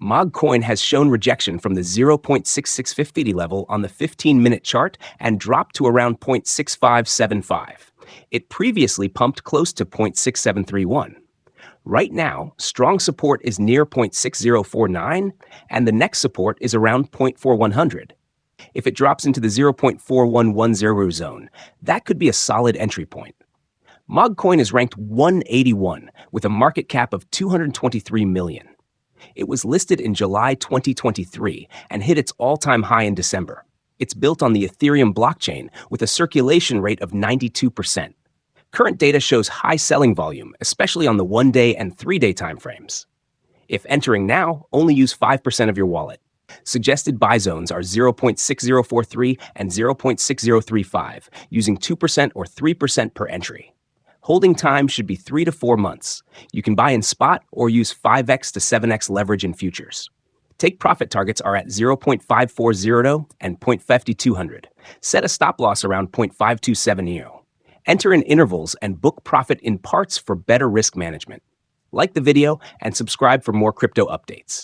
Mog Coin has shown rejection from the 0.6650 level on the 15-minute chart and dropped to around 0.6575. It previously pumped close to 0.6731. Right now, strong support is near 0.6049, and the next support is around 0.4100. If it drops into the 0.4110 zone, that could be a solid entry point. Mog Coin is ranked 181 with a market cap of 223 million. It was listed in July 2023 and hit its all-time high in December. It's built on the Ethereum blockchain with a circulation rate of 92%. Current data shows high selling volume, especially on the 1-day and 3-day timeframes. If entering now, only use 5% of your wallet. Suggested buy zones are 0.6043 and 0.6035, using 2% or 3% per entry. Holding time should be 3 to 4 months. You can buy in spot or use 5x to 7x leverage in futures. Take profit targets are at 0.5400 and 0.5200. Set a stop loss around 0.5270. Enter in intervals and book profit in parts for better risk management. Like the video and subscribe for more crypto updates.